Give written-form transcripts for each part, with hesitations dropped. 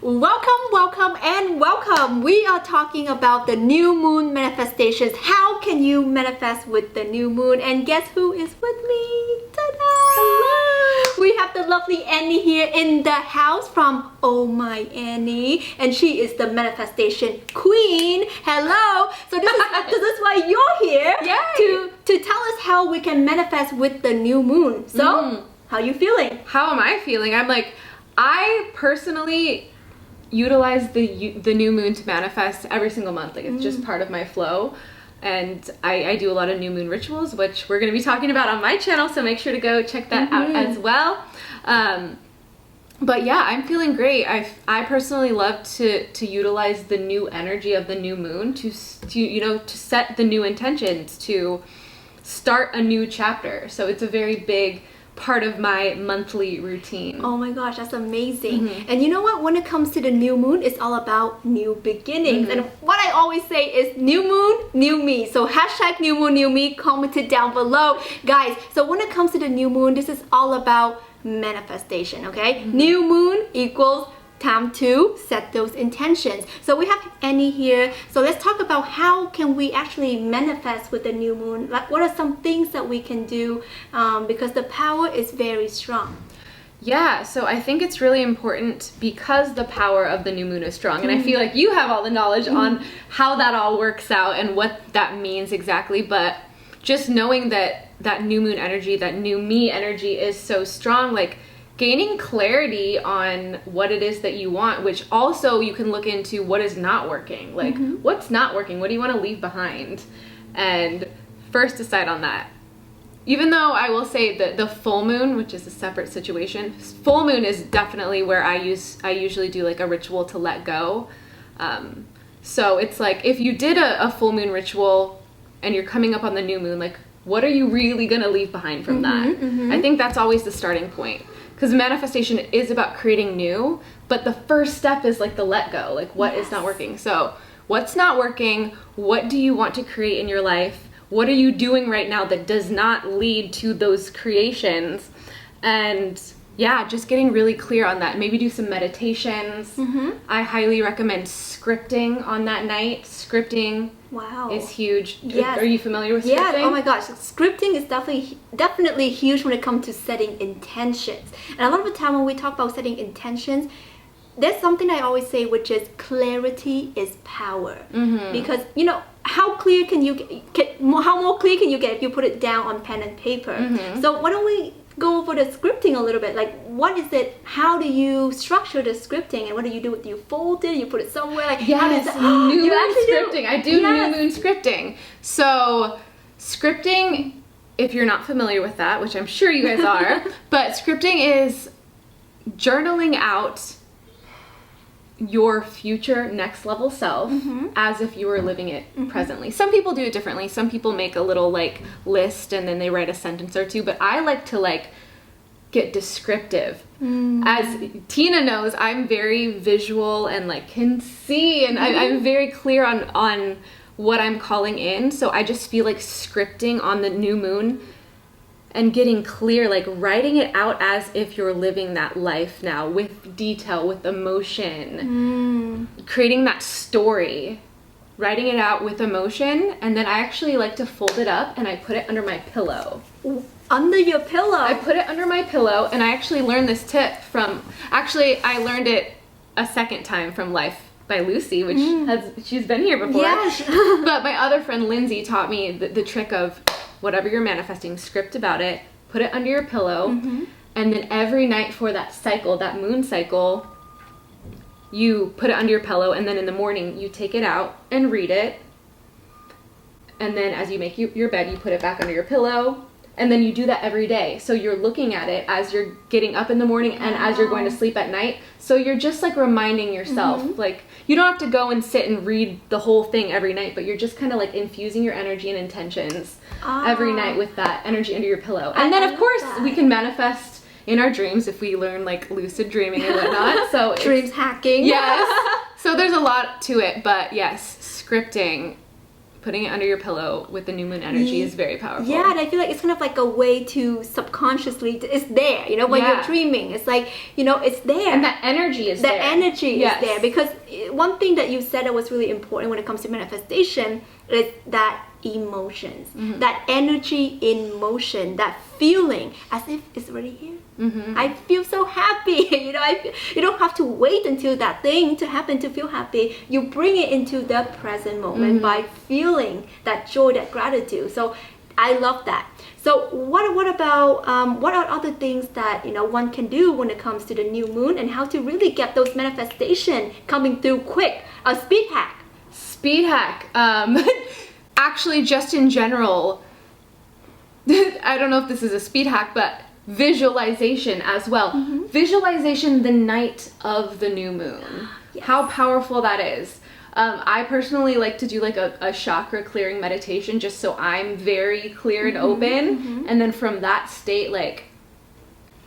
Welcome and welcome. We are talking about the new moon manifestations. How can you manifest with the new moon? And guess who is with me? Ta-da! Hello! We have the lovely Annie here in the house from OhhMyAnnie, and she is the manifestation queen. Hello! So this is why you're here. to tell us how we can manifest with the new moon. So, how are you feeling? How am I feeling? I personally utilize the new moon to manifest every single month. Like, it's just part of my flow. And I do a lot of new moon rituals, which we're going to be talking about on my channel, so make sure to go check that out as well. But yeah, I'm feeling great. I personally love to utilize the new energy of the new moon to set the new intentions, to start a new chapter. So it's a very big part of my monthly routine. Oh my gosh, that's amazing. And you know what? When it comes to the new moon, it's all about new beginnings. And what I always say is new moon, new me. So hashtag new moon, new me, comment it down below. Guys, so when it comes to the new moon, this is all about manifestation, okay? New moon equals time to set those intentions. So we have Annie here. So let's talk about how can we actually manifest with the new moon. Like, what are some things that we can do because the power is very strong. Yeah, so I think it's really important because the power of the new moon is strong. And I feel like you have all the knowledge on how that all works out and what that means exactly. But just knowing that new moon energy, that new me energy is so strong, like gaining clarity on what it is that you want, which also you can look into what is not working. Like, what's not working? What do you want to leave behind? And first decide on that. Even though I will say that the full moon, which is a separate situation, full moon is definitely where I usually do like a ritual to let go. So it's like, if you did a full moon ritual and you're coming up on the new moon, like, what are you really gonna leave behind from that? I think that's always the starting point. Because manifestation is about creating new, but the first step is like the let go, like what is not working. So what's not working? What do you want to create in your life? What are you doing right now that does not lead to those creations? And yeah, just getting really clear on that. Maybe do some meditations. I highly recommend scripting on that night. Scripting is huge. Yes. Are you familiar with scripting? Yeah, oh my gosh. Scripting is definitely huge when it comes to setting intentions. And a lot of the time when we talk about setting intentions, there's something I always say, which is clarity is power. Because, you know, how clear can you get, how more clear can you get if you put it down on pen and paper? So why don't we go over the scripting a little bit? Like, what is it? How do you structure the scripting, and what do you do? Do you fold it? You put it somewhere? Like, yes, how does that, new moon scripting. I do new moon scripting. So scripting, if you're not familiar with that, which I'm sure you guys are, but scripting is journaling out your future next level self as if you were living it presently. Some people do it differently. Some people make a little like list and then they write a sentence or two, but I like to like get descriptive. As Tina knows, I'm very visual and like can see, and I'm very clear on what I'm calling in. So I just feel like scripting on the new moon and getting clear, like writing it out as if you're living that life now, with detail, with emotion, creating that story, writing it out with emotion. And then I actually like to fold it up and I put it under my pillow. Under your pillow? I put it under my pillow, and I actually learned this tip from, I learned it a second time from Life by Lucy, which she's been here before. Yes. But my other friend Lindsay taught me the trick of, whatever you're manifesting, script about it, put it under your pillow, and then every night for that cycle, that moon cycle, you put it under your pillow, and then in the morning you take it out and read it, and then as you make your bed, you put it back under your pillow, and then you do that every day. So you're looking at it as you're getting up in the morning and as you're going to sleep at night. So you're just like reminding yourself, like, you don't have to go and sit and read the whole thing every night, but you're just kind of like infusing your energy and intentions every night with that energy under your pillow. And then of course we can manifest in our dreams if we learn like lucid dreaming and whatnot. So dreams hacking. Yes. So there's a lot to it, but yes, scripting, putting it under your pillow with the new moon energy is very powerful. Yeah, and I feel like it's kind of like a way to subconsciously, it's there, you know, when you're dreaming, it's like, you know, it's there. And that energy is there. The energy is there, because one thing that you said that was really important when it comes to manifestation is that emotions, that energy in motion, that feeling as if it's already here. I feel so happy. You know, you don't have to wait until that thing to happen to feel happy. You bring it into the present moment by feeling that joy, that gratitude. So I love that. So what about what are other things that, you know, one can do when it comes to the new moon, and how to really get those manifestation coming through quick? A speed hack. Speed hack. Actually, just in general, I don't know if this is a speed hack, but visualization as well. Visualization the night of the new moon. How powerful that is. I personally like to do like a chakra clearing meditation, just so I'm very clear and open. And then from that state, like,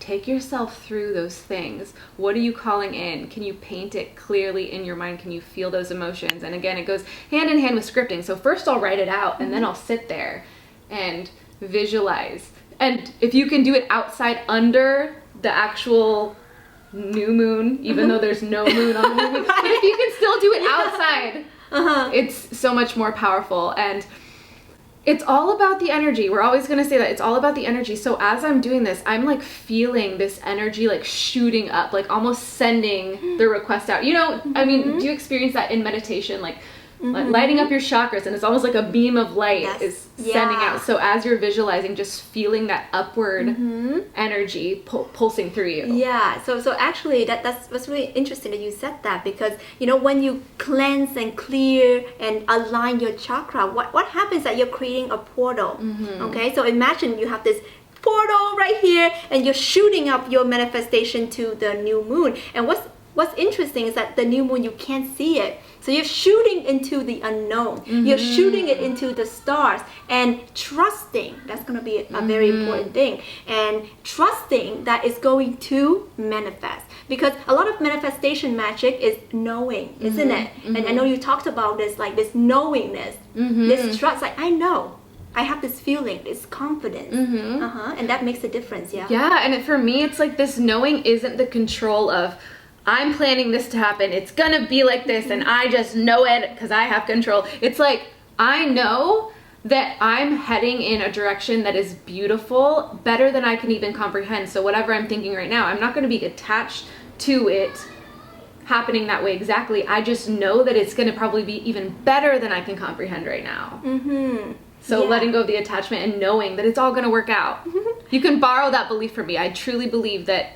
take yourself through those things. What are you calling in? Can you paint it clearly in your mind? Can you feel those emotions? And again, it goes hand in hand with scripting. So first I'll write it out, and then I'll sit there and visualize. And if you can do it outside under the actual new moon, even though there's no moon on the new moon, but if you can still do it outside, it's so much more powerful. And it's all about the energy. We're always going to say that. It's all about the energy. So as I'm doing this, I'm like feeling this energy like shooting up, like almost sending the request out. You know, I mean, do you experience that in meditation? Like lighting up your chakras, and it's almost like a beam of light is sending out. So as you're visualizing, just feeling that upward energy pulsing through you. Yeah, so actually that's really interesting that you said that, because, you know, when you cleanse and clear and align your chakra, what happens is that you're creating a portal. Okay, so imagine you have this portal right here, and you're shooting up your manifestation to the new moon. And what's interesting is that the new moon, you can't see it. So you're shooting into the unknown. You're shooting it into the stars, and trusting, that's going to be a very important thing. And trusting that it's going to manifest. Because a lot of manifestation magic is knowing, isn't it? And I know you talked about this, like this knowingness, this trust, like I know. I have this feeling, this confidence, and that makes a difference, Yeah, and for me, it's like this knowing isn't the control of, I'm planning this to happen, it's gonna be like this, and I just know it because I have control. It's like, I know that I'm heading in a direction that is beautiful, better than I can even comprehend. So whatever I'm thinking right now, I'm not gonna be attached to it happening that way exactly. I just know that it's gonna probably be even better than I can comprehend right now. So letting go of the attachment and knowing that it's all gonna work out. You can borrow that belief from me. I truly believe that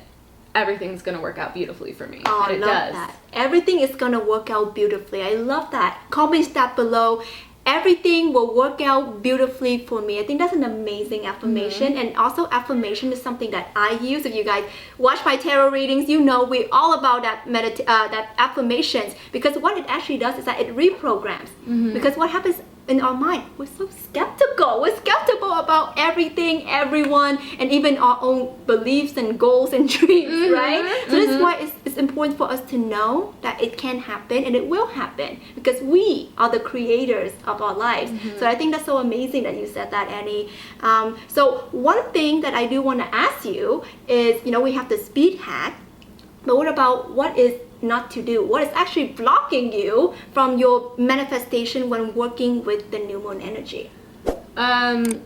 everything's gonna work out beautifully for me. Oh, and I love that. Everything is gonna work out beautifully. I love that. Comment that below. Everything will work out beautifully for me. I think that's an amazing affirmation. And also, affirmation is something that I use. If you guys watch my tarot readings, you know we're all about that that affirmations, because what it actually does is that it reprograms. Because what happens in our mind, we're so skeptical. We're skeptical about everything, everyone, and even our own beliefs and goals and dreams, right? So that's why it's important for us to know that it can happen, and it will happen, because we are the creators of our lives. So I think that's so amazing that you said that, Annie. So one thing that I do want to ask you is, you know, we have the speed hack, but what about what is not to do? What is actually blocking you from your manifestation when working with the new moon energy? I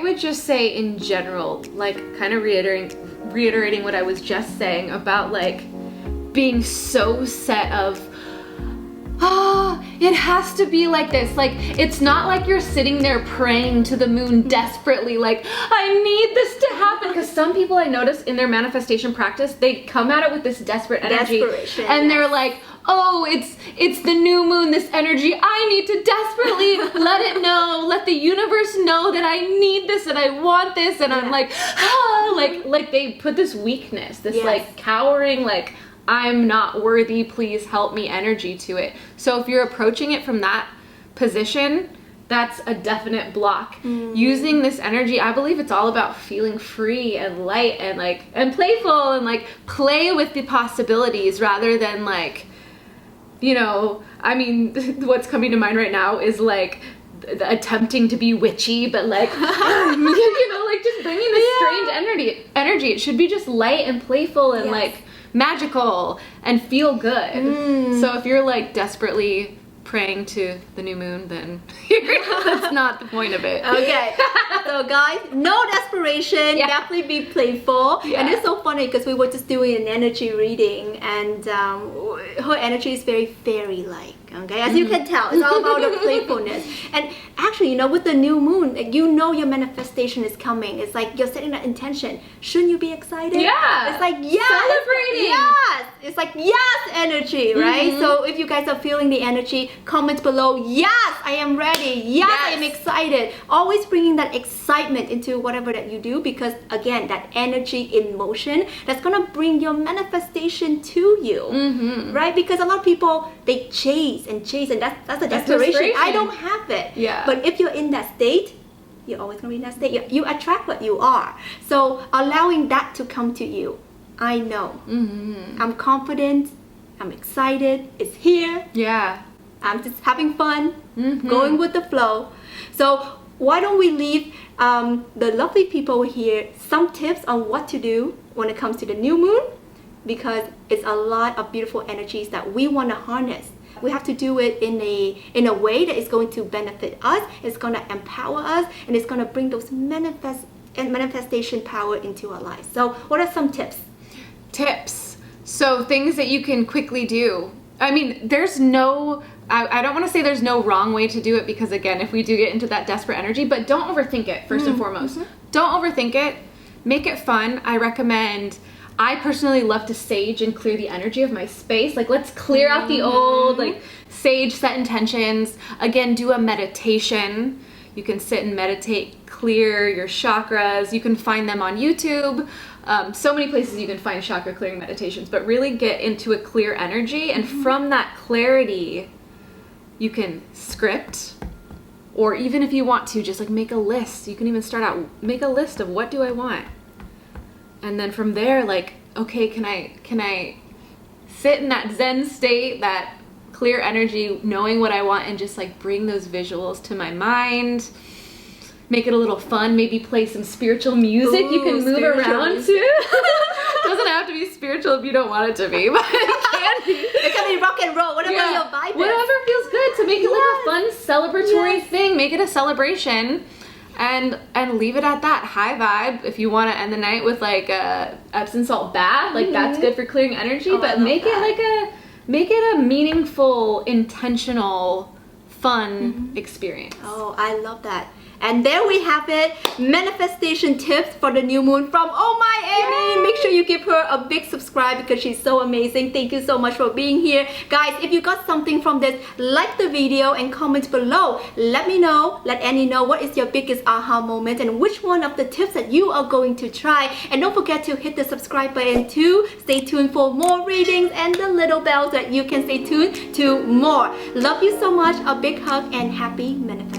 would just say in general, like kind of reiterating what I was just saying about like being so set of, it has to be like this. Like, it's not like you're sitting there praying to the moon desperately, like, I need this to happen. Because some people I notice in their manifestation practice, they come at it with this desperate energy. And they're like, oh, it's the new moon, this energy. I need to desperately let it know, let the universe know that I need this and I want this. And I'm like, like they put this weakness, this like cowering, like, I'm not worthy, please help me energy to it. So if you're approaching it from that position, that's a definite block. Using this energy, I believe it's all about feeling free and light and like, and playful, and like play with the possibilities rather than like you know, I mean, what's coming to mind right now is like attempting to be witchy, but like, you know, like just bringing this strange energy. It should be just light and playful and like magical and feel good. So if you're like desperately praying to the new moon, then that's not the point of it. Okay, so guys, no desperation, definitely be playful. And it's so funny because we were just doing an energy reading, and her energy is very fairy-like. Okay, as you can tell, it's all about the playfulness. And actually, you know, with the new moon, like, you know your manifestation is coming. It's like you're setting that intention. Shouldn't you be excited? Yeah. It's like, yes. Celebrating. Yes. It's like, yes energy, right? So if you guys are feeling the energy, comment below, yes, I am ready. Yes, I am excited. Always bringing that excitement into whatever that you do, because again, that energy in motion, that's gonna bring your manifestation to you, right? Because a lot of people, they chase, and that's a desperation. I don't have it. But if you're in that state, you're always gonna be in that state. You attract what you are. So allowing that to come to you. I know. I'm confident. I'm excited. It's here. I'm just having fun, going with the flow. So why don't we leave the lovely people here some tips on what to do when it comes to the new moon, because it's a lot of beautiful energies that we want to harness. We have to do it in a way that is going to benefit us, it's going to empower us, and it's going to bring those manifestation power into our lives. So what are some tips? So things that you can quickly do. I mean, there's no, I don't want to say there's no wrong way to do it, because again, if we do get into that desperate energy, but don't overthink it first and foremost. Don't overthink it. Make it fun. I recommend, I personally love to sage and clear the energy of my space. Like, let's clear out the old, like sage, set intentions. Again, do a meditation. You can sit and meditate, clear your chakras. You can find them on YouTube. So many places you can find chakra clearing meditations, but really get into a clear energy. And from that clarity, you can script, or even if you want to, just like make a list. You can even start out, make a list of what do I want? And then from there, like, okay, can I sit in that Zen state, that clear energy, knowing what I want, and just like bring those visuals to my mind. Make it a little fun, maybe play some spiritual music. You can move around to. Doesn't have to be spiritual if you don't want it to be, but it can be. It can be rock and roll, whatever your vibe is. Whatever feels good, to make it like a fun celebratory thing. Make it a celebration, and leave it at that. High vibe. If you want to end the night with like a Epsom salt bath, like that's good for clearing energy. But make it a meaningful, intentional, fun experience. Oh, I love that. And there we have it, manifestation tips for the new moon from OhhMyAnnie. Make sure you give her a big subscribe because she's so amazing. Thank you so much for being here. Guys, if you got something from this, like the video and comment below. Let me know, let Annie know what is your biggest aha moment and which one of the tips that you are going to try. And don't forget to hit the subscribe button too. Stay tuned for more readings and the little bell so that you can stay tuned to more. Love you so much. A big hug and happy manifestation.